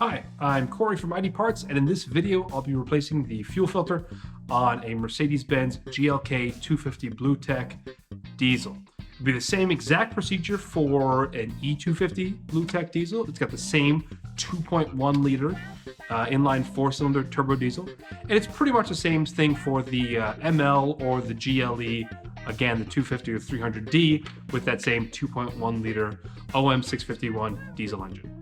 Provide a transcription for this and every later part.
Hi, I'm Corey from ID Parts, and in this video I'll be replacing the fuel filter on a Mercedes-Benz GLK 250 BlueTEC diesel. It'll be the same exact procedure for an E250 BlueTEC diesel. It's got the same 2.1 liter inline 4-cylinder turbo diesel, and it's pretty much the same thing for the ML or the GLE, again the 250 or 300d with that same 2.1 liter OM651 diesel engine.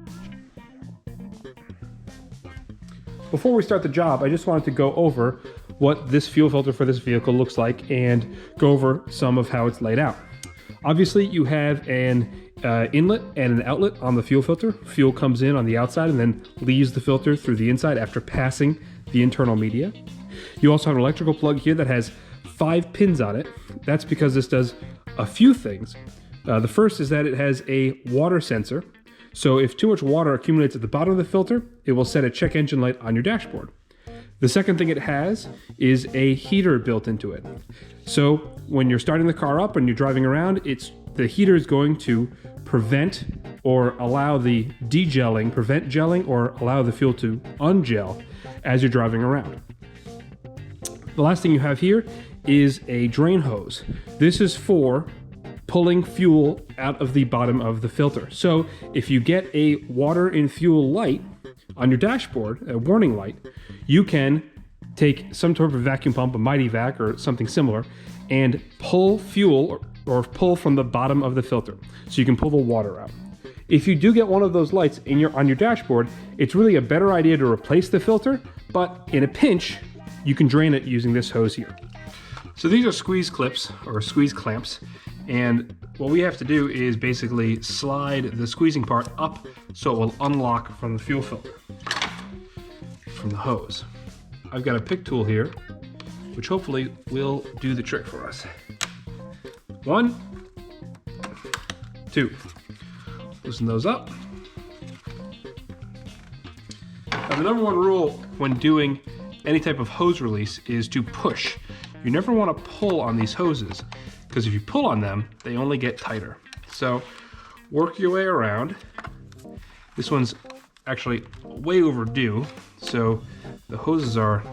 Before we start the job, I just wanted to go over what this fuel filter for this vehicle looks like and go over some of how it's laid out. Obviously, you have an inlet and an outlet on the fuel filter. Fuel comes in on the outside and then leaves the filter through the inside after passing the internal media. You also have an electrical plug here that has 5 pins on it. That's because this does a few things. The first is that it has a water sensor. So if too much water accumulates at the bottom of the filter, it will set a check engine light on your dashboard. The second thing it has is a heater built into it. So when you're starting the car up and you're driving around, the heater is going to prevent or allow the degelling, prevent gelling or allow the fuel to ungel as you're driving around. The last thing you have here is a drain hose. This is for pulling fuel out of the bottom of the filter. So if you get a water and fuel light on your dashboard, a warning light, you can take some sort of vacuum pump, a Mighty Vac or something similar, and pull fuel or pull from the bottom of the filter. So you can pull the water out. If you do get one of those lights on your dashboard, it's really a better idea to replace the filter, but in a pinch, you can drain it using this hose here. So these are squeeze clips or squeeze clamps. And what we have to do is basically slide the squeezing part up so it will unlock from the fuel filter, from the hose. I've got a pick tool here, which hopefully will do the trick for us. 1, 2. Loosen those up. Now the number one rule when doing any type of hose release is to push. You never want to pull on these hoses, because if you pull on them, they only get tighter. So work your way around. This one's actually way overdue, so the hoses are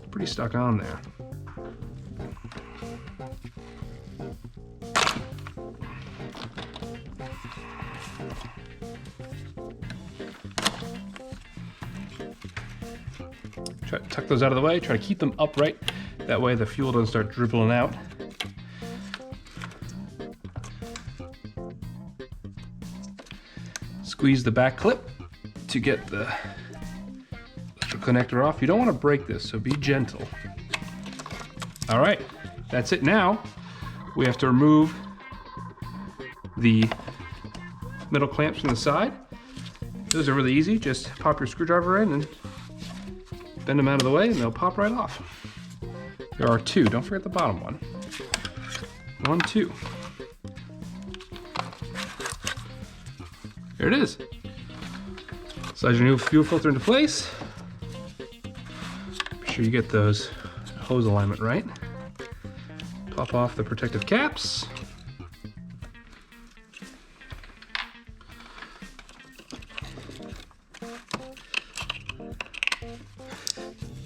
pretty stuck on there. Try to tuck those out of the way, try to keep them upright. That way the fuel doesn't start dribbling out. Squeeze the back clip to get the electrical connector off. You don't want to break this, so be gentle. All right, that's it. Now we have to remove the metal clamps from the side. Those are really easy. Just pop your screwdriver in and bend them out of the way and they'll pop right off. There are 2, don't forget the bottom one. 1, 2. There it is. Slide your new fuel filter into place. Make sure you get those hose alignment right. Pop off the protective caps.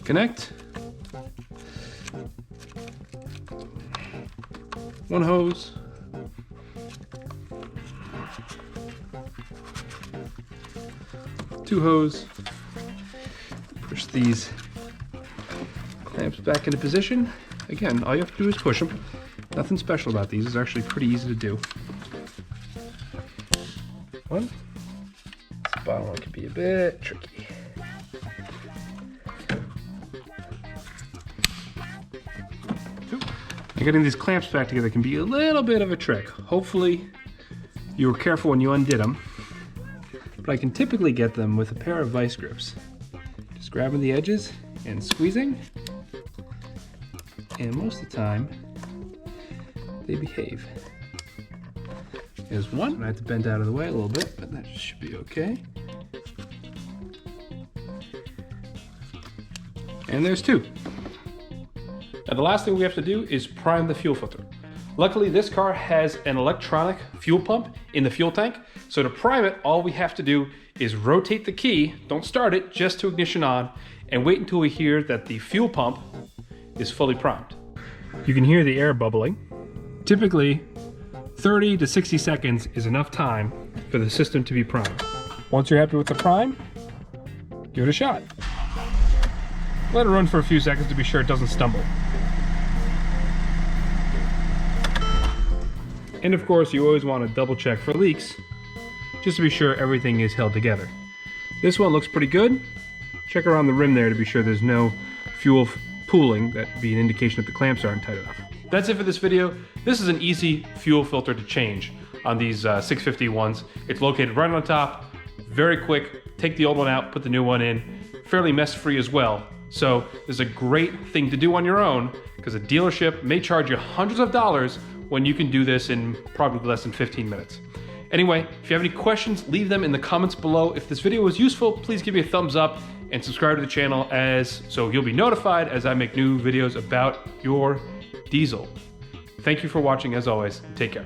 Connect. 1 hose. 2 hose. Push these clamps back into position. Again, all you have to do is push them. Nothing special about these. It's actually pretty easy to do. 1. This bottom one can be a bit tricky. 2. And getting these clamps back together can be a little bit of a trick. Hopefully you were careful when you undid them. But I can typically get them with a pair of vice grips. Just grabbing the edges and squeezing. And most of the time, they behave. There's 1. I have to bend out of the way a little bit, but that should be okay. And there's 2. Now the last thing we have to do is prime the fuel filter. Luckily, this car has an electronic fuel pump in the fuel tank. So to prime it, all we have to do is rotate the key, don't start it, just to ignition on, and wait until we hear that the fuel pump is fully primed. You can hear the air bubbling. Typically, 30 to 60 seconds is enough time for the system to be primed. Once you're happy with the prime, give it a shot. Let it run for a few seconds to be sure it doesn't stumble. And of course, you always want to double check for leaks, just to be sure everything is held together. This one looks pretty good. Check around the rim there to be sure there's no fuel pooling. That'd be an indication that the clamps aren't tight enough. That's it for this video. This is an easy fuel filter to change on these 650 ones. It's located right on top, very quick. Take the old one out, put the new one in. Fairly mess-free as well. So this is a great thing to do on your own, because a dealership may charge you hundreds of dollars when you can do this in probably less than 15 minutes. Anyway, if you have any questions, leave them in the comments below. If this video was useful, please give me a thumbs up and subscribe to the channel so you'll be notified as I make new videos about your diesel. Thank you for watching as always. Take care.